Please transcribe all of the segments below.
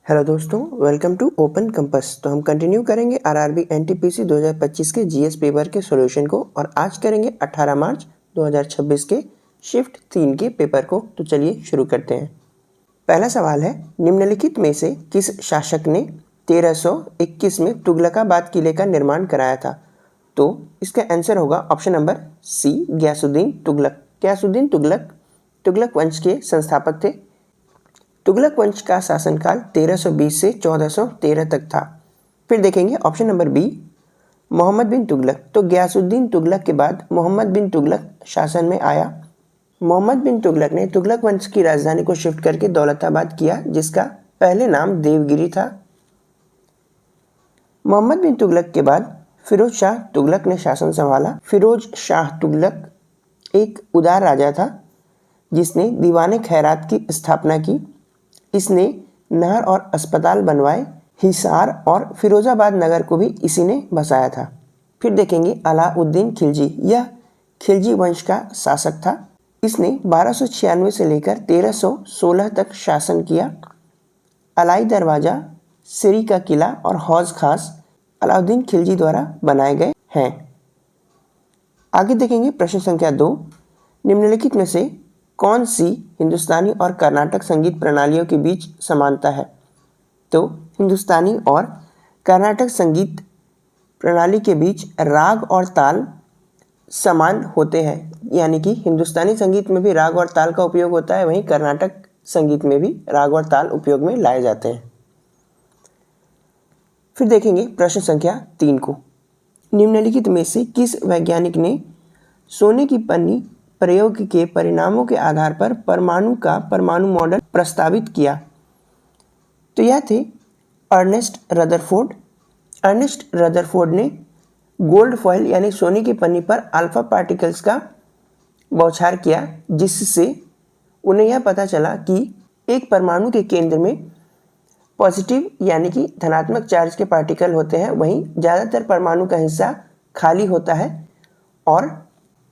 Hello दोस्तों, welcome to open compass. तो हम कंटिन्यू करेंगे आरआरबी एनटीपीसी 2025 के जीएस पेपर के सॉल्यूशन को और आज करेंगे 18 मार्च 2026 के शिफ्ट 3 के पेपर को। तो चलिए शुरू करते हैं। पहला सवाल है, निम्नलिखित में से किस शासक ने 1321 में तुगलकाबाद किले का निर्माण कराया था? तो इसका आंसर होगा option number C, Ghiyasuddin Tughlaq. Ghiyasuddin Tughlaq Tughlaq वंश के संस्थापक थे। तुगलक वंश का शासनकाल 1320 से 1413 तक था। फिर देखेंगे ऑप्शन नंबर बी, मोहम्मद बिन तुगलक। तो गयासुद्दीन तुगलक के बाद मोहम्मद बिन तुगलक शासन में आया। मोहम्मद बिन तुगलक ने तुगलक वंश की राजधानी को शिफ्ट करके दौलताबाद किया, जिसका पहले नाम देवगिरी था। मोहम्मद बिन तुगलक के बाद फिरोज शाह तुगलक ने शासन संभाला। फिरोज शाह तुगलक एक उदार राजा था जिसने दीवाने खैरात की स्थापना की। इसने नहर और अस्पताल बनवाए। हिसार और फिरोजाबाद नगर को भी इसी ने बसाया था। फिर देखेंगे अलाउद्दीन खिलजी। यह खिलजी वंश का शासक था। इसने 1296 से लेकर 1316 तक शासन किया। अलाई दरवाजा, सिरी का किला और हौज खास अलाउद्दीन खिलजी द्वारा बनाए गए हैं। आगे देखेंगे प्रश्न संख्या 2, निम्नलिखित में से कौन सी हिंदुस्तानी और कर्नाटक संगीत प्रणालियों के बीच समानता है? तो हिंदुस्तानी और कर्नाटक संगीत प्रणाली के बीच राग और ताल समान होते हैं, यानी कि हिंदुस्तानी संगीत में भी राग और ताल का उपयोग होता है, वहीं कर्नाटक संगीत में भी राग और ताल उपयोग में लाए जाते हैं। फिर देखेंगे प्रश्न संख्या 3 को, निम्नलिखित में से किस वैज्ञानिक ने सोने की पन्नी प्रयोग के परिणामों के आधार पर परमाणु का परमाणु मॉडल प्रस्तावित किया? तो यह थे अर्नेस्ट रदरफोर्ड। अर्नेस्ट रदरफोर्ड ने गोल्ड फॉइल यानी सोने की पन्नी पर अल्फा पार्टिकल्स का बौछार किया, जिससे उन्हें यह पता चला कि एक परमाणु के केंद्र में पॉजिटिव यानी कि धनात्मक चार्ज के पार्टिकल होते हैं, वहीं ज़्यादातर परमाणु का हिस्सा खाली होता है और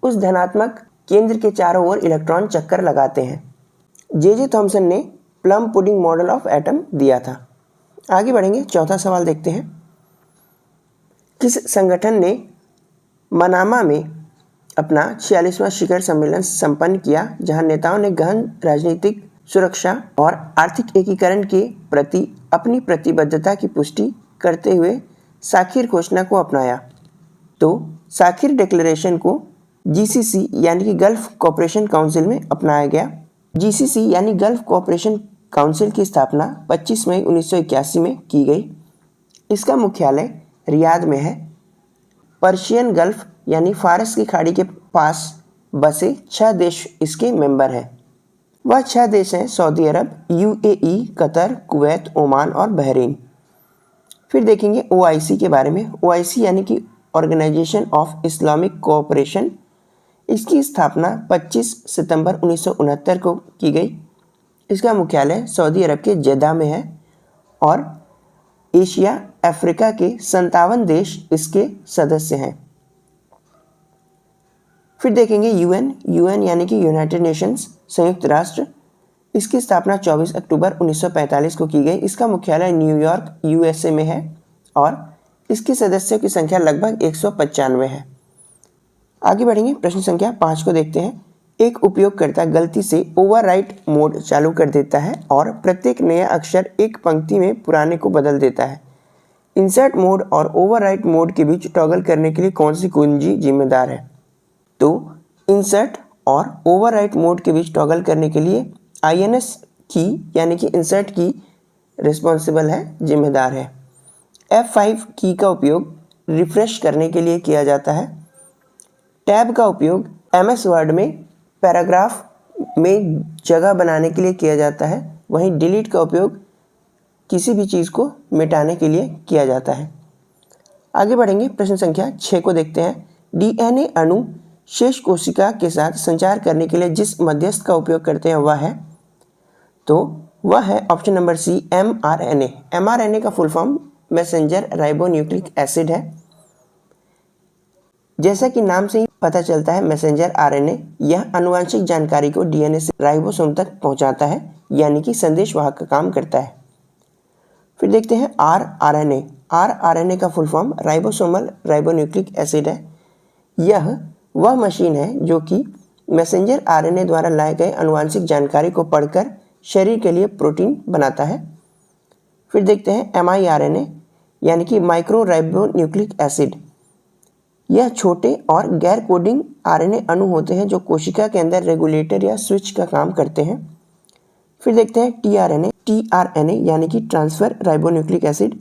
उस धनात्मक केंद्र के चारों ओर इलेक्ट्रॉन चक्कर लगाते हैं। जे थॉमसन ने plum pudding model of atom दिया था। आगे बढ़ेंगे, चौथा सवाल देखते हैं। किस संगठन ने मनामा में अपना 46वां शिखर सम्मेलन संपन्न किया, जहां नेताओं ने गहन राजनीतिक सुरक्षा और आर्थिक एकीकरण के प्रति अपनी प्रतिबद्धता की पुष्टि करते हुए साखिर घोषणा को अपनाया? तो साखिर डिक्लेरेशन को जीसीसी यानी कि गल्फ कोऑपरेशन काउंसिल में अपनाया गया। जीसीसी यानी गल्फ कोऑपरेशन काउंसिल की स्थापना 25 मई 1981 में की गई। इसका मुख्यालय रियाद में है। पर्शियन गल्फ यानी फारस की खाड़ी के पास बसे 6 देश इसके मेंबर हैं। वह 6 देश हैं सऊदी अरब, यूएई, कतर, कुवैत, ओमान और बहरीन। फिर देखेंगे ओआईसी के बारे में। ओआईसी यानी कि ऑर्गेनाइजेशन ऑफ इस्लामिक कोऑपरेशन। इसकी स्थापना 25 सितंबर 1969 को की गई। इसका मुख्यालय सऊदी अरब के जेद्दा में है और एशिया अफ्रीका के 57 देश इसके सदस्य हैं। फिर देखेंगे यूएन यानी कि यूनाइटेड नेशंस, संयुक्त राष्ट्र। इसकी स्थापना 24 अक्टूबर 1945 को की गई। इसका मुख्यालय न्यूयॉर्क यूएसए में है और इसके सदस्यों की संख्या लगभग 195 है। आगे बढ़ेंगे, प्रश्न संख्या 5 को देखते हैं। एक उपयोगकर्ता गलती से ओवरराइट मोड चालू कर देता है और प्रत्येक नया अक्षर एक पंक्ति में पुराने को बदल देता है। इंसर्ट मोड और ओवरराइट मोड के बीच टॉगल करने के लिए कौन सी कुंजी जिम्मेदार है? तो इंसर्ट और ओवरराइट मोड के बीच टॉगल करने के लिए INS की यानी कि इंसर्ट की रिस्पॉन्सिबल है, जिम्मेदार है। F5 की का उपयोग रिफ्रेश करने के लिए किया जाता है। टैब का उपयोग MS वर्ड में पैराग्राफ में जगह बनाने के लिए किया जाता है, वहीं डिलीट का उपयोग किसी भी चीज़ को मिटाने के लिए किया जाता है। आगे बढ़ेंगे, प्रश्न संख्या 6 को देखते हैं। DNA अणु शेष कोशिका के साथ संचार करने के लिए जिस मध्यस्थ का उपयोग करते हैं वह है? तो वह है option number C, mRNA। mRNA का full form messenger ribonucleic acid है। जैसा कि नाम से ही पता चलता है, मैसेंजर आरएनए यह आनुवंशिक जानकारी को डीएनए से राइबोसोम तक पहुंचाता है, यानी कि संदेशवाहक का काम करता है। फिर देखते हैं rRNA। rRNA का full form ribosomal ribonucleic acid है। यह वह मशीन है जो कि मैसेंजर आरएनए द्वारा लाए गए आनुवंशिक जानकारी को पढ़कर शरीर के लिए प्रोटीन बनाता है। फिर देखते हैं mRNA यानी कि माइक्रो राइबोन्यूक्लिक एसिड। यह छोटे और गैर कोडिंग आरएनए अणु होते हैं जो कोशिका के अंदर रेगुलेटर या स्विच का काम करते हैं। फिर देखते हैं tRNA यानी कि ट्रांसफर राइबोन्यूक्लिक एसिड।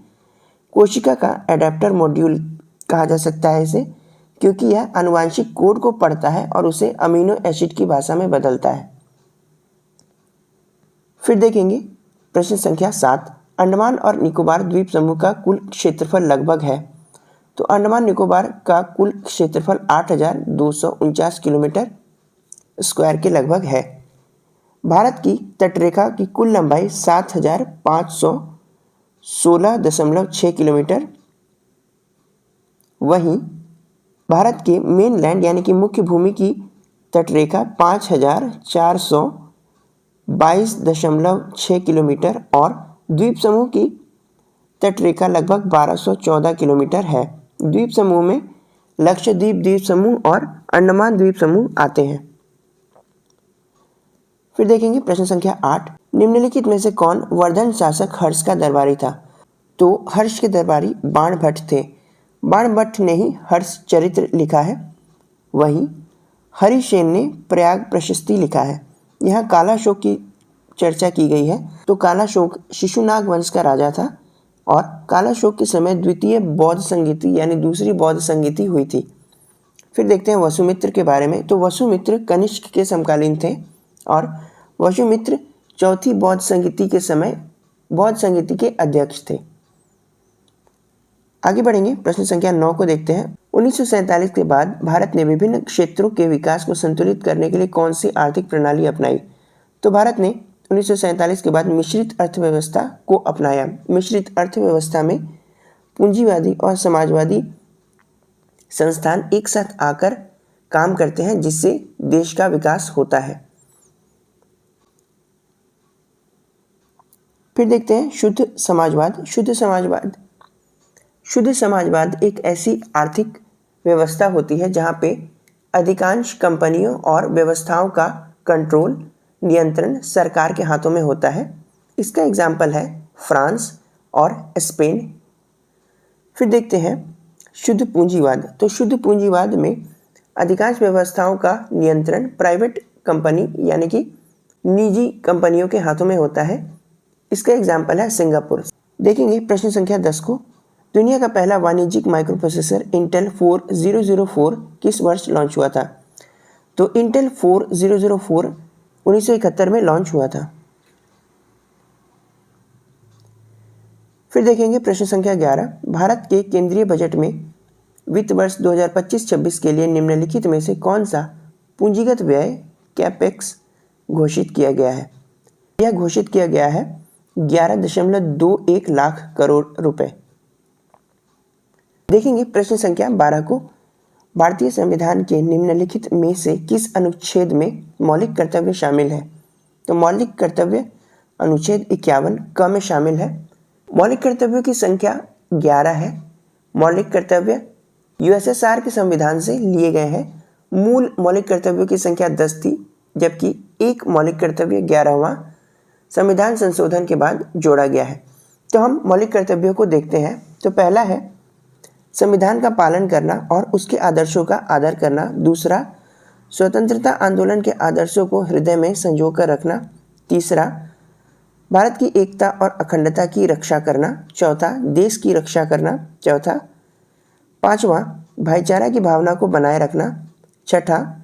कोशिका का एडेप्टर मॉड्यूल कहा जा सकता है इसे, क्योंकि यह आनुवंशिक कोड को पढ़ता है और उसे अमीनो एसिड की भाषा में बदलता है। फिर देखेंगे प्रश्न संख्या 7। अंडमान और निकोबार द्वीप समूह का कुल क्षेत्रफल लगभग है। तो अंडमान निकोबार का कुल क्षेत्रफल 8,249 किलोमीटर स्क्वायर के लगभग है। भारत की तटरेखा की कुल लंबाई 7,516.6 किलोमीटर। वहीं भारत के मेनलैंड यानी कि मुख्य भूमि की तटरेखा 5,422.6 किलोमीटर और द्वीप समूह की तटरेखा लगभग 1,214 किलोमीटर है। द्वीप समूह में लक्षद्वीप द्वीप समूह और अंडमान द्वीप समूह आते हैं। फिर देखेंगे प्रश्न संख्या 8। निम्नलिखित में से कौन वर्धन शासक हर्ष का दरबारी था? तो हर्ष के दरबारी बाणभट्ट थे। बाणभट्ट ने ही हर्ष चरित्र लिखा है। वहीं हरिसेन ने प्रयाग प्रशस्ति लिखा है। यहाँ कालाशोक की चर्चा की गई है। तो कालाशोक शिशुनाग वंश का राजा था और कालाशोक के समय द्वितीय बौद्ध संगीति यानी दूसरी बौद्ध संगीति हुई थी। फिर देखते हैं वसुमित्र के बारे में। तो वसुमित्र कनिष्क के समकालीन थे और वसुमित्र चौथी बौद्ध संगीति के समय बौद्ध संगीति के अध्यक्ष थे। आगे बढ़ेंगे, प्रश्न संख्या 9 को देखते हैं। 1947 के बाद भारत ने विभिन्न क्षेत्रों के विकास को संतुलित करने के लिए कौन सी आर्थिक प्रणाली अपनाई? तो भारत ने 1947 के बाद मिश्रित अर्थव्यवस्था को अपनाया। मिश्रित अर्थव्यवस्था में पूंजीवादी और समाजवादी संस्थान एक साथ आकर काम करते हैं, जिससे देश का विकास होता है। फिर देखते हैं शुद्ध समाजवाद। शुद्ध समाजवाद एक ऐसी आर्थिक व्यवस्था होती है जहाँ पे अधिकांश कंपनियों और व्यवस्थाओं का कंट्रोल नियंत्रण सरकार के हाथों में होता है। इसका एग्जाम्पल है फ्रांस और स्पेन। फिर देखते हैं शुद्ध पूंजीवाद। तो शुद्ध पूंजीवाद में अधिकांश व्यवस्थाओं का नियंत्रण प्राइवेट कंपनी यानी कि निजी कंपनियों के हाथों में होता है। इसका एग्जाम्पल है सिंगापुर। देखेंगे प्रश्न संख्या 10 को। दुनिया का पहला वाणिज्यिक माइक्रोप्रोसेसर इंटेल 4004 किस वर्ष लॉन्च हुआ था? तो इंटेल 4004 1971 में लॉन्च हुआ था। फिर देखेंगे प्रश्न संख्या 11। भारत के केंद्रीय बजट में वित्त वर्ष 2025-26 के लिए निम्नलिखित में से कौन सा पूंजीगत व्यय कैपेक्स घोषित किया गया है? यह घोषित किया गया है 11.21 लाख करोड़ रुपए। देखेंगे प्रश्न संख्या 12 को। भारतीय संविधान के निम्नलिखित में से किस अनुच्छेद में मौलिक कर्तव्य शामिल है? तो मौलिक कर्तव्य अनुच्छेद 51 क में शामिल है। मौलिक कर्तव्यों की संख्या 11 है। मौलिक कर्तव्य यूएसएसआर के संविधान से लिए गए हैं। मूल मौलिक कर्तव्यों की संख्या 10 थी, जबकि एक मौलिक कर्तव्य 11वां संविधान संशोधन के बाद जोड़ा गया है। तो हम मौलिक कर्तव्यों को देखते हैं। तो पहला है संविधान का पालन करना और उसके आदर्शों का आदर करना। दूसरा, स्वतंत्रता आंदोलन के आदर्शों को हृदय में संजो कर रखना। तीसरा, भारत की एकता और अखंडता की रक्षा करना। चौथा, देश की रक्षा करना। चौथा, पांचवा, भाईचारा की भावना को बनाए रखना। छठा,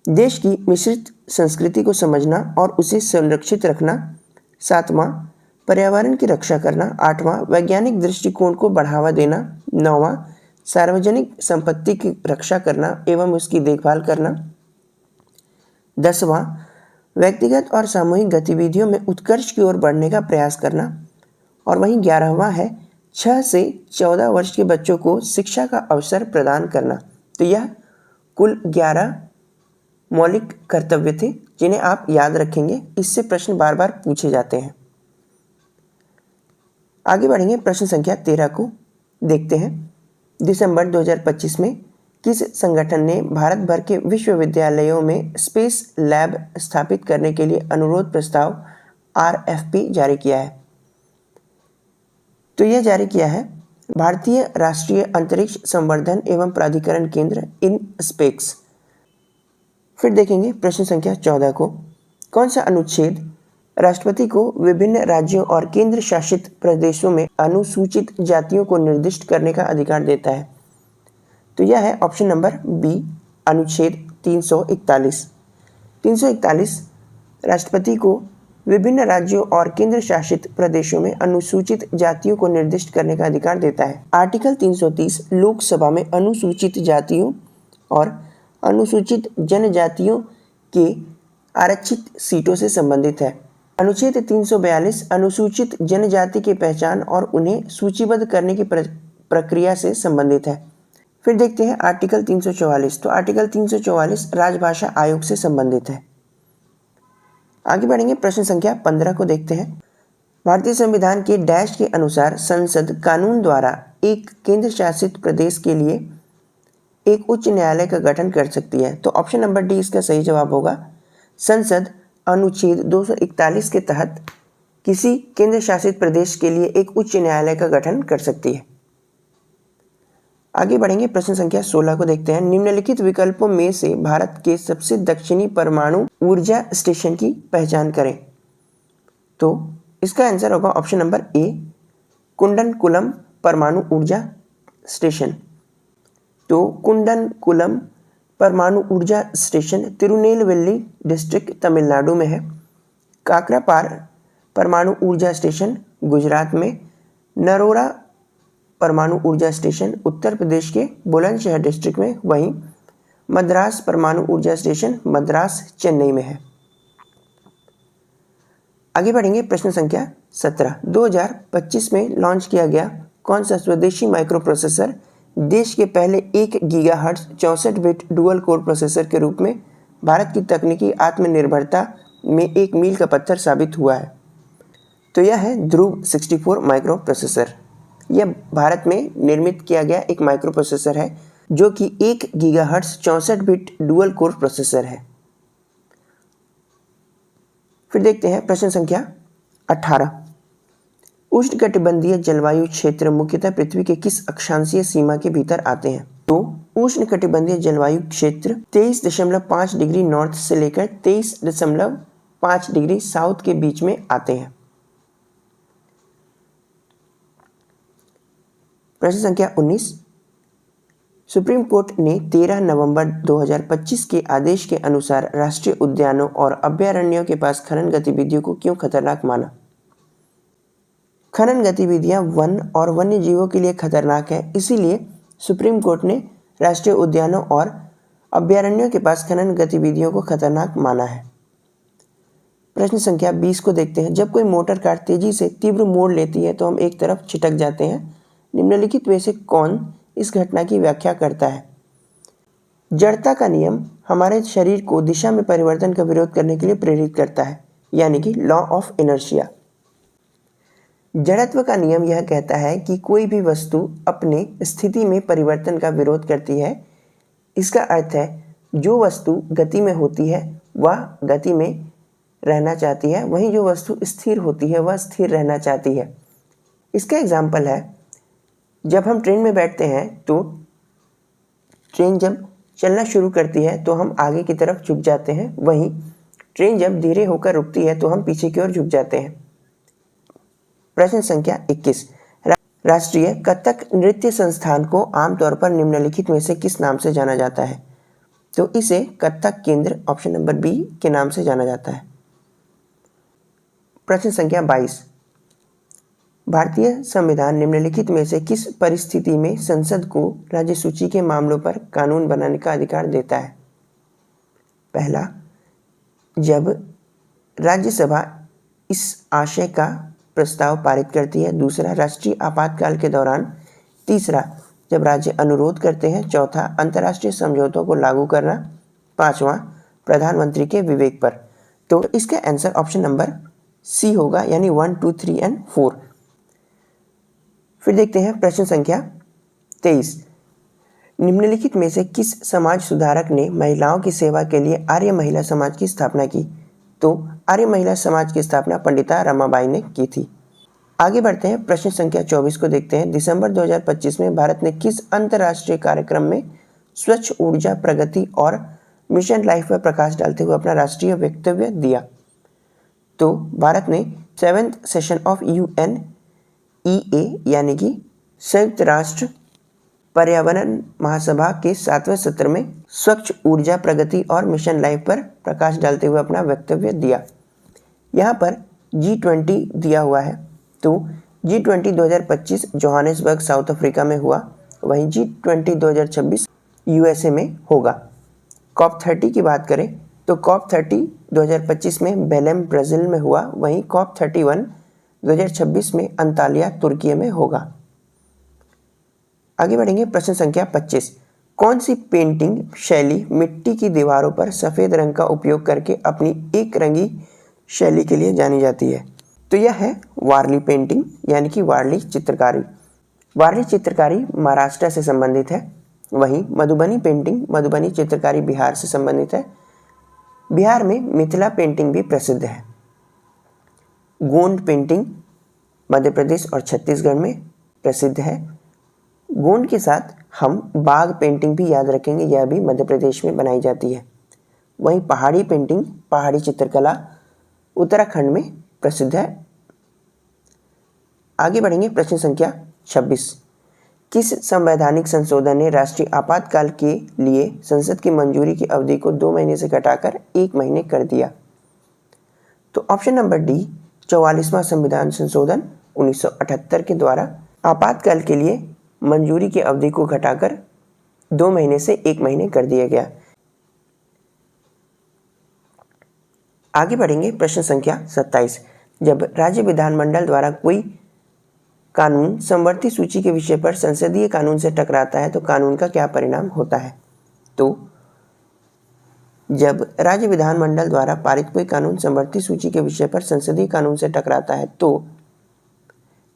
देश की मिश्रित संस्कृति को समझना और उसे संरक्षित रखना। सातवां, पर्यावरण की रक्षा करना। आठवां, वैज्ञानिक दृष्टिकोण को बढ़ावा देना। नौवां, सार्वजनिक संपत्ति की रक्षा करना एवं उसकी देखभाल करना। 10वां, व्यक्तिगत और सामूहिक गतिविधियों में उत्कर्ष की ओर बढ़ने का प्रयास करना। और वहीं 11वां है 6 से 14 वर्ष के बच्चों को शिक्षा का अवसर प्रदान करना। तो यह कुल 11 मौलिक कर्तव्य थे जिन्हें आप याद रखेंगे। इससे प्रश्न बार बार पूछे जाते हैं। आगे बढ़ेंगे, प्रश्न संख्या 13 को देखते हैं। दिसंबर 2025 में किस संगठन ने भारत भर के विश्वविद्यालयों में स्पेस लैब स्थापित करने के लिए अनुरोध प्रस्ताव RFP जारी किया है? तो यह जारी किया है भारतीय राष्ट्रीय अंतरिक्ष संवर्धन एवं प्राधिकरण केंद्र इन स्पेक्स। फिर देखेंगे प्रश्न संख्या 14 को, कौन सा अनुच्छेद राष्ट्रपति को विभिन्न राज्यों और केंद्र शासित प्रदेशों में अनुसूचित जातियों को निर्दिष्ट करने का अधिकार देता है? तो यह है ऑप्शन नंबर बी, अनुच्छेद 341। 341 राष्ट्रपति को विभिन्न राज्यों और केंद्र शासित प्रदेशों में अनुसूचित जातियों को निर्दिष्ट करने का अधिकार देता है। आर्टिकल 330 लोकसभा में अनुसूचित जातियों और अनुसूचित जनजातियों के आरक्षित सीटों से संबंधित है। अनुच्छेद 342 अनुसूचित जनजाति की पहचान और उन्हें सूचीबद्ध करने की प्रक्रिया से संबंधित है। फिर देखते हैं आर्टिकल 344। तो आर्टिकल 344 राजभाषा आयोग से संबंधित है। आगे बढ़ेंगे, प्रश्न संख्या 15 को देखते हैं। भारतीय संविधान के डैश के अनुसार संसद कानून द्वारा एक केंद्र शासित प्रदेश के लिए एक उच्च न्यायालय का गठन कर सकती है। तो ऑप्शन नंबर डी इसका सही जवाब होगा। संसद अनुच्छेद 241 के तहत किसी केंद्र शासित प्रदेश के लिए एक उच्च न्यायालय का गठन कर सकती है। आगे बढ़ेंगे, प्रश्न संख्या 16 को देखते हैं। निम्नलिखित विकल्पों में से भारत के सबसे दक्षिणी परमाणु ऊर्जा स्टेशन की पहचान करें। तो इसका आंसर होगा ऑप्शन नंबर ए, कुंडनकुलम परमाणु ऊर्जा स्टेशन। तो कुंडनकुलम परमाणु ऊर्जा स्टेशन तिरुनेलवेली डिस्ट्रिक्ट तमिलनाडु में है। काकरापार परमाणु ऊर्जा स्टेशन गुजरात में। नरोरा परमाणु ऊर्जा स्टेशन उत्तर प्रदेश के बुलंदशहर डिस्ट्रिक्ट में। वहीं मद्रास परमाणु ऊर्जा स्टेशन मद्रास चेन्नई में है। आगे बढ़ेंगे, प्रश्न संख्या 17। 2025 में लॉन्च किया गया कौन सा स्वदेशी माइक्रो प्रोसेसर देश के पहले 1 gigahertz 64 bit dual core processor के रूप में भारत की तकनीकी आत्मनिर्भरता में एक मील का पत्थर साबित हुआ है? तो यह है ध्रुव 64 माइक्रो प्रोसेसर। यह भारत में निर्मित किया गया एक माइक्रो प्रोसेसर है जो कि 1 gigahertz 64 bit dual core processor है। फिर देखते हैं प्रश्न संख्या 18। उष्णकटिबंधीय जलवायु क्षेत्र मुख्यतः पृथ्वी के किस अक्षांशीय सीमा के भीतर आते हैं? तो उष्णकटिबंधीय जलवायु क्षेत्र 23.5 डिग्री नॉर्थ से लेकर 23.5 डिग्री साउथ के बीच में आते हैं। प्रश्न संख्या 19। सुप्रीम कोर्ट ने 13 नवंबर 2025 के आदेश के अनुसार राष्ट्रीय उद्यानों और अभयारण्यों के पास खनन गतिविधियों को क्यों खतरनाक माना? खनन गतिविधियां वन और वन्य जीवों के लिए खतरनाक है, इसीलिए सुप्रीम कोर्ट ने राष्ट्रीय उद्यानों और अभयारण्यों के पास खनन गतिविधियों को खतरनाक माना है। प्रश्न संख्या 20 को देखते हैं। जब कोई मोटर कार तेजी से तीव्र मोड़ लेती है तो हम एक तरफ छिटक जाते हैं। निम्नलिखित में से कौन इस घटना की व्याख्या करता है? जड़ता का नियम हमारे शरीर को दिशा में परिवर्तन का विरोध करने के लिए प्रेरित करता है, यानी कि लॉ ऑफ इनर्शिया। जड़त्व का नियम यह कहता है कि कोई भी वस्तु अपने स्थिति में परिवर्तन का विरोध करती है। इसका अर्थ है जो वस्तु गति में होती है वह गति में रहना चाहती है, वहीं जो वस्तु स्थिर होती है वह स्थिर रहना चाहती है। इसका एग्जाम्पल है, जब हम ट्रेन में बैठते हैं तो ट्रेन जब चलना शुरू करती है तो हम आगे की तरफ झुक जाते हैं, वहीं ट्रेन जब धीरे होकर रुकती है तो हम पीछे की ओर झुक जाते हैं। प्रश्न संख्या 21। राष्ट्रीय कथक नृत्य संस्थान को आमतौर पर निम्नलिखित में से किस नाम से जाना जाता है? तो इसे कथक केंद्र ऑप्शन नंबर बी के नाम से जाना जाता है। प्रश्न संख्या 22। भारतीय संविधान निम्नलिखित में से किस परिस्थिति में संसद को राज्य सूची के मामलों पर कानून बनाने का अधिकार देता है? पहला, जब राज्यसभा इस आशय का प्रस्ताव पारित करती है। दूसरा, राष्ट्रीय आपातकाल के दौरान। तीसरा, जब राज्य अनुरोध करते हैं। चौथा, अंतर्राष्ट्रीय समझौतों को लागू करना। पांचवा, प्रधानमंत्री के विवेक पर। तो इसका आंसर ऑप्शन नंबर सी होगा, यानी 1, 2, 3 एंड 4। फिर देखते हैं प्रश्न संख्या 23। निम्नलिखित में से किस समाज सुधारक ने महिलाओं की सेवा के लिए आर्य महिला समाज की स्थापना की? तो आर्य महिला समाज की स्थापना पंडिता रमाबाई ने की थी। आगे बढ़ते हैं, प्रश्न संख्या 24 को देखते हैं। दिसंबर 2025 में भारत ने किस अंतर्राष्ट्रीय कार्यक्रम में स्वच्छ ऊर्जा प्रगति और मिशन लाइफ पर प्रकाश डालते हुए अपना राष्ट्रीय वक्तव्य दिया? तो भारत ने 7th सेशन ऑफ UNEA यानी कि संयुक्त राष्ट्र पर्यावरण महासभा के 7वें सत्र में स्वच्छ ऊर्जा प्रगति और मिशन लाइफ पर प्रकाश डालते हुए अपना वक्तव्य दिया। यहाँ पर G20 दिया हुआ है, तो G20 2025 जोहानिसबर्ग साउथ अफ्रीका में हुआ, वहीं G20 2026 USA में होगा। COP30 की बात करें तो COP30 2025 में बेलेम ब्राज़ील में हुआ, वहीं COP31 2026 में अंतालिया तुर्की में होगा। आगे बढ़ेंगे, प्रश्न संख्या 25। कौन सी पेंटिंग शैली मिट्टी की दीवारों पर सफ़ेद रंग का उपयोग करके अपनी एक रंगी शैली के लिए जानी जाती है? तो यह है वारली पेंटिंग यानी कि वारली चित्रकारी। वारली चित्रकारी महाराष्ट्र से संबंधित है, वहीं मधुबनी पेंटिंग मधुबनी चित्रकारी बिहार से संबंधित है। बिहार में मिथिला पेंटिंग भी प्रसिद्ध है। गोंड पेंटिंग मध्य प्रदेश और छत्तीसगढ़ में प्रसिद्ध है। गोंड के साथ हम बाग पेंटिंग भी याद रखेंगे, यह भी मध्य प्रदेश में बनाई जाती है। वहीं पहाड़ी पेंटिंग पहाड़ी चित्रकला उत्तराखंड में प्रसिद्ध है। आगे बढ़ेंगे, प्रश्न संख्या 26। किस संवैधानिक संशोधन ने राष्ट्रीय आपातकाल के लिए संसद की मंजूरी की अवधि को 2 महीने से घटाकर 1 महीने कर दिया? तो ऑप्शन नंबर डी 44वां संविधान संशोधन 1978 के द्वारा आपातकाल के लिए मंजूरी की अवधि को घटाकर 2 महीने से 1 महीने कर दिया गया। आगे बढ़ेंगे, प्रश्न संख्या 27। जब राज्य विधानमंडल द्वारा कोई कानून समवर्ती सूची के विषय पर संसदीय कानून से टकराता है तो कानून का क्या परिणाम होता है? तो जब राज्य विधानमंडल द्वारा पारित कोई कानून समवर्ती सूची के विषय पर संसदीय कानून से टकराता है तो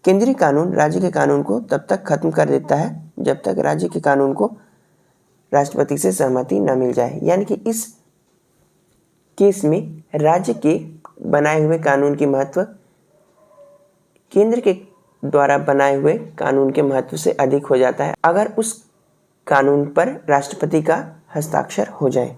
केंद्रीय कानून राज्य के कानून को तब तक खत्म कर देता है जब तक राज्य के कानून को राष्ट्रपति से सहमति न मिल जाए। यानी कि इस केस में राज्य के बनाए हुए कानून की महत्व केंद्र के द्वारा बनाए हुए कानून के महत्व से अधिक हो जाता है अगर उस कानून पर राष्ट्रपति का हस्ताक्षर हो जाए।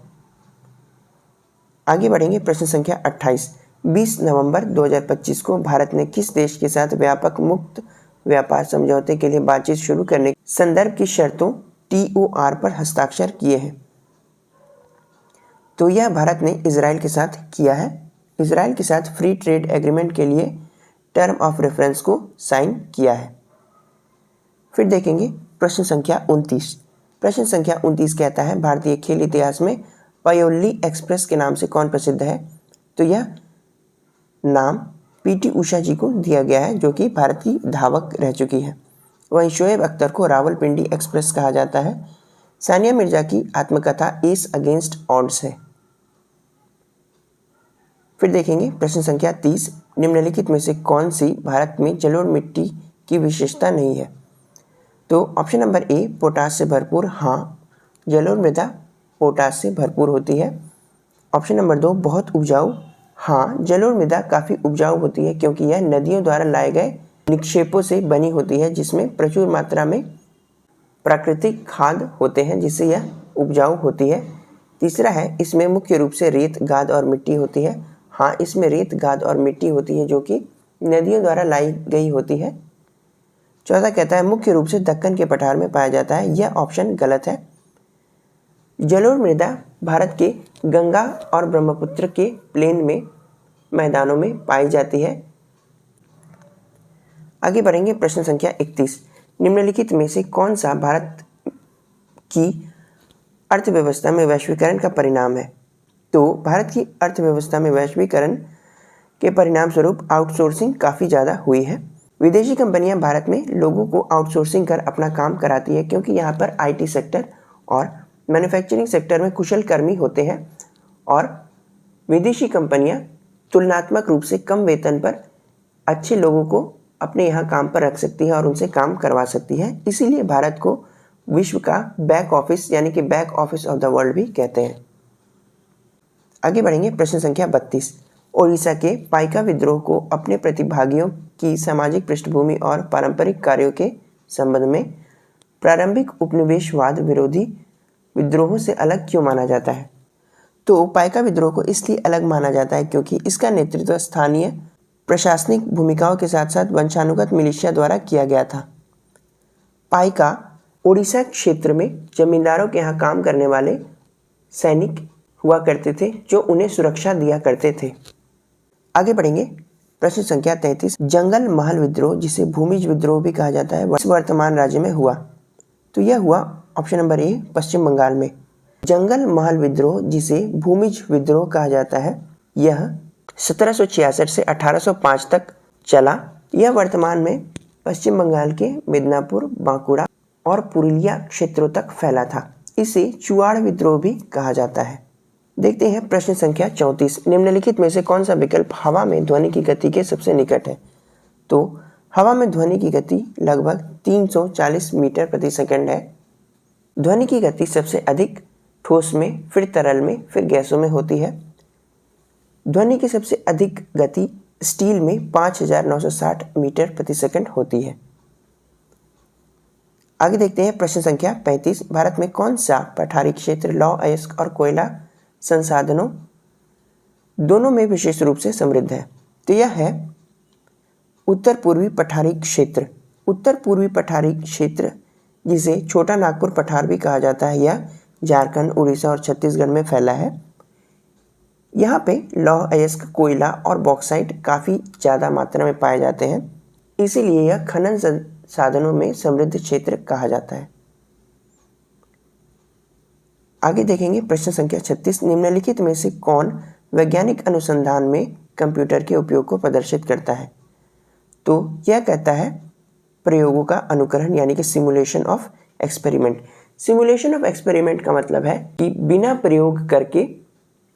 आगे बढ़ेंगे, प्रश्न संख्या 28। 20 नवंबर 2025 को भारत ने किस देश के साथ व्यापक मुक्त व्यापार समझौते के लिए बातचीत शुरू करने के संदर्भ की शर्तों TOR पर हस्ताक्षर किए हैं? तो यह भारत ने इजराइल के साथ किया है। इजराइल के साथ फ्री ट्रेड एग्रीमेंट के लिए टर्म ऑफ रेफरेंस को साइन किया है। फिर देखेंगे प्रश्न संख्या 29। प्रश्न संख्या 29 कहता है भारतीय खेल इतिहास में पायोली एक्सप्रेस के नाम से कौन प्रसिद्ध है? तो यह नाम PT उषा जी को दिया गया है जो कि भारत की धावक रह चुकी है। वहीं शोएब अख्तर को रावलपिंडी एक्सप्रेस कहा जाता है। सानिया मिर्जा की आत्मकथा एस अगेंस्ट ऑड्स है। फिर देखेंगे प्रश्न संख्या 30। निम्नलिखित में से कौन सी भारत में जलोढ़ मिट्टी की विशेषता नहीं है? तो ऑप्शन नंबर ए पोटाश से भरपूर, हाँ जलोढ़ मृदा पोटाश से भरपूर होती है। ऑप्शन नंबर 2 बहुत उपजाऊ, हाँ जलोढ़ मृदा काफ़ी उपजाऊ होती है क्योंकि यह नदियों द्वारा लाए गए निक्षेपों से बनी होती है जिसमें प्रचुर मात्रा में प्राकृतिक खाद होते हैं जिससे यह उपजाऊ होती है। तीसरा है इसमें मुख्य रूप से रेत गाद और मिट्टी होती है, हाँ इसमें रेत गाद और मिट्टी होती है जो कि नदियों द्वारा लाई गई होती है। चौथा कहता है मुख्य रूप से दक्कन के पठार में पाया जाता है, यह ऑप्शन गलत है। जलोढ़ मृदा भारत के गंगा और ब्रह्मपुत्र के प्लेन में मैदानों में पाई जाती है। आगे बढ़ेंगे, प्रश्न संख्या 31। निम्नलिखित में से कौन सा भारत की अर्थव्यवस्था में वैश्वीकरण का परिणाम है? तो भारत की अर्थव्यवस्था में वैश्वीकरण के परिणाम स्वरूप आउटसोर्सिंग काफ़ी ज़्यादा हुई है। विदेशी कंपनियां भारत में लोगों को आउटसोर्सिंग कर अपना काम कराती है क्योंकि यहाँ पर IT सेक्टर और मैन्युफैक्चरिंग सेक्टर में कुशल कर्मी होते हैं और विदेशी कंपनियां तुलनात्मक रूप से कम वेतन पर अच्छे लोगों को अपने यहाँ काम पर रख सकती है और उनसे काम करवा सकती है। इसीलिए भारत को विश्व का बैक ऑफिस यानी कि back office of the world भी कहते हैं। आगे बढ़ेंगे। प्रश्न संख्या 32। ओडिशा के पाइका विद्रोह को अपने प्रतिभागियों की सामाजिक पृष्ठभूमि और पारंपरिक कार्यों के संबंध में प्रारंभिक उपनिवेशवाद विरोधी विद्रोहों से अलग क्यों माना जाता है? तो पाइका विद्रोह को इसलिए अलग माना जाता है क्योंकि इसका नेतृत्व स्थानीय प्रशासनिक भूमिकाओं के साथ साथ वंशानुगत मिलिशिया द्वारा किया गया था। पाइका ओडिशा क्षेत्र में जमींदारों के यहाँ काम करने वाले सैनिक हुआ करते थे जो उन्हें सुरक्षा दिया करते थे। आगे बढ़ेंगे। प्रश्न संख्या 33। जंगल महल विद्रोह, जिसे भूमिज विद्रोह भी कहा जाता है, वर्तमान राज्य में हुआ? तो यह हुआ ऑप्शन नंबर ए पश्चिम बंगाल में। जंगल महल विद्रोह, जिसे भूमिज विद्रोह कहा जाता है, यह 1766 से 1805 तक चला। यह वर्तमान में पश्चिम बंगाल के मिदनापुर, बांकुड़ा और पुरुलिया क्षेत्रों तक फैला था। इसे चुआड़ विद्रोह भी कहा जाता है। देखते हैं प्रश्न संख्या 34। निम्नलिखित में से कौन सा विकल्प हवा में ध्वनि की गति के सबसे निकट है? तो हवा में ध्वनि की गति लगभग 340 मीटर प्रति सेकंड है। ध्वनि की गति सबसे अधिक ठोस में, फिर तरल में, फिर गैसों में होती है। ध्वनि की सबसे अधिक गति स्टील में 5960 मीटर प्रति सेकंड होती है। आगे देखते हैं प्रश्न संख्या 35। भारत में कौन सा पठारी क्षेत्र लौह अयस्क और कोयला संसाधनों दोनों में विशेष रूप से समृद्ध है? तो यह है उत्तर पूर्वी पठारी क्षेत्र। उत्तर पूर्वी पठारी क्षेत्र, जिसे छोटा नागपुर पठार भी कहा जाता है, यह झारखंड, उड़ीसा और छत्तीसगढ़ में फैला है। यहाँ पे लौह अयस्क, कोयला और बॉक्साइट काफ़ी ज़्यादा मात्रा में पाए जाते हैं, इसीलिए यह खनन साधनों में समृद्ध क्षेत्र कहा जाता है। आगे देखेंगे प्रश्न संख्या 36। निम्नलिखित में से कौन वैज्ञानिक अनुसंधान में कंप्यूटर के उपयोग को प्रदर्शित करता है? तो यह कहता है प्रयोगों का अनुकरण यानी कि simulation of experiment. Simulation of experiment का मतलब है कि बिना प्रयोग करके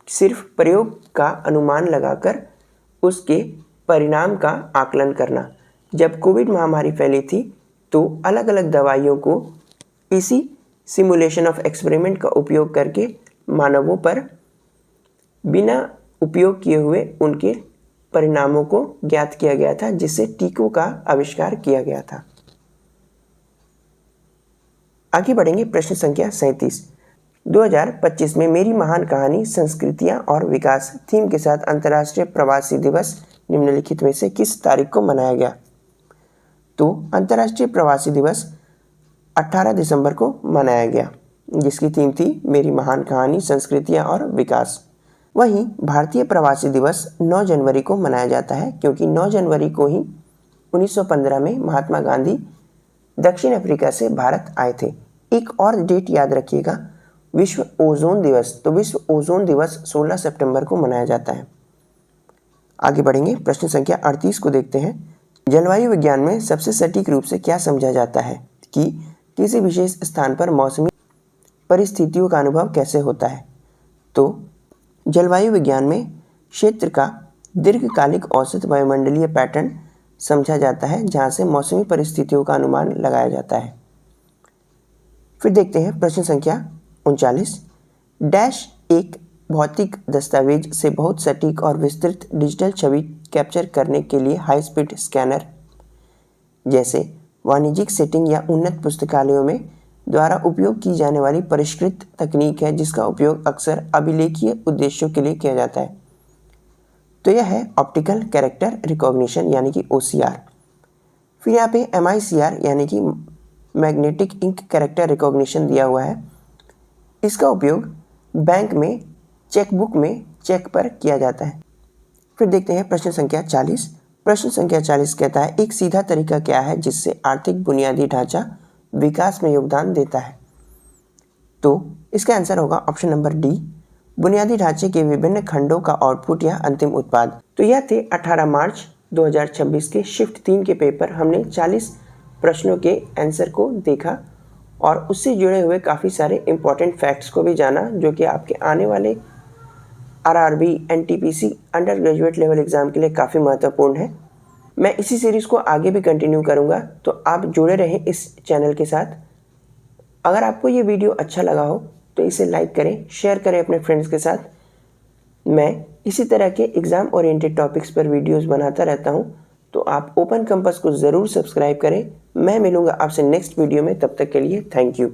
सिर्फ प्रयोग का अनुमान लगाकर उसके परिणाम का आकलन करना। जब कोविड महामारी फैली थी तो अलग अलग दवाइयों को इसी सिमुलेशन ऑफ एक्सपेरिमेंट का उपयोग करके मानवों पर बिना उपयोग किए हुए उनके परिणामों को ज्ञात किया गया था, जिससे टीकों का आविष्कार किया गया था। आगे बढ़ेंगे। प्रश्न संख्या 37। 2025 में मेरी महान कहानी संस्कृतियां और विकास थीम के साथ अंतर्राष्ट्रीय प्रवासी दिवस निम्नलिखित में से किस तारीख को मनाया गया? तो अंतर्राष्ट्रीय प्रवासी दिवस 18 दिसंबर को मनाया गया, जिसकी थीम थी मेरी महान कहानी संस्कृतियां और विकास। वहीं भारतीय प्रवासी दिवस 9 जनवरी को मनाया जाता है, क्योंकि 9 जनवरी को ही 1915 में महात्मा गांधी दक्षिण अफ्रीका से भारत आए थे। एक और डेट याद रखिएगा, विश्व ओजोन दिवस। तो विश्व ओजोन दिवस 16 सितंबर को मनाया जाता है। आगे बढ़ेंगे। प्रश्न संख्या 38 को देखते हैं। जलवायु विज्ञान में सबसे सटीक रूप से क्या समझा जाता है कि किसी विशेष स्थान पर मौसमी परिस्थितियों का अनुभव कैसे होता है? तो जलवायु विज्ञान में क्षेत्र का दीर्घकालिक औसत वायुमंडलीय पैटर्न समझा जाता है, जहां से मौसमी परिस्थितियों का अनुमान लगाया जाता है। फिर देखते हैं प्रश्न संख्या 39। डैश एक भौतिक दस्तावेज से बहुत सटीक और विस्तृत डिजिटल छवि कैप्चर करने के लिए हाई स्पीड स्कैनर जैसे वाणिज्यिक सेटिंग या उन्नत पुस्तकालयों में द्वारा उपयोग की जाने वाली परिष्कृत तकनीक है, जिसका उपयोग अक्सर अभिलेखीय उद्देश्यों के लिए किया जाता है। तो यह है ऑप्टिकल कैरेक्टर रिकॉग्निशन यानी कि OCR। फिर यहाँ पे MICR यानी कि मैग्नेटिक इंक कैरेक्टर रिकॉग्निशन दिया हुआ है। इसका उपयोग बैंक में चेकबुक में चेक पर किया जाता है। फिर देखते हैं प्रश्न संख्या 40। प्रश्न संख्या 40 कहता है एक सीधा तरीका क्या है जिससे आर्थिक बुनियादी ढांचा विकास में योगदान देता है? तो इसका आंसर होगा ऑप्शन नंबर डी, बुनियादी ढांचे के विभिन्न खंडों का आउटपुट या अंतिम उत्पाद। तो यह थे 18 मार्च 2026 के शिफ्ट 3 के पेपर। हमने 40 प्रश्नों के आंसर को देखा और उससे जुड़े हुए काफ़ी सारे इंपॉर्टेंट फैक्ट्स को भी जाना, जो कि आपके आने वाले RRB NTPC under graduate level exam के लिए काफ़ी महत्वपूर्ण है। मैं इसी सीरीज़ को आगे भी कंटिन्यू करूँगा, तो आप जुड़े रहें इस चैनल के साथ। अगर आपको ये वीडियो अच्छा लगा हो तो इसे लाइक करें, शेयर करें अपने फ्रेंड्स के साथ। मैं इसी तरह के एग्ज़ाम ओरिएंटेड टॉपिक्स पर वीडियोस बनाता रहता हूँ, तो आप ओपन कंपास को ज़रूर सब्सक्राइब करें। मैं मिलूँगा आपसे नेक्स्ट वीडियो में, तब तक के लिए थैंक यू।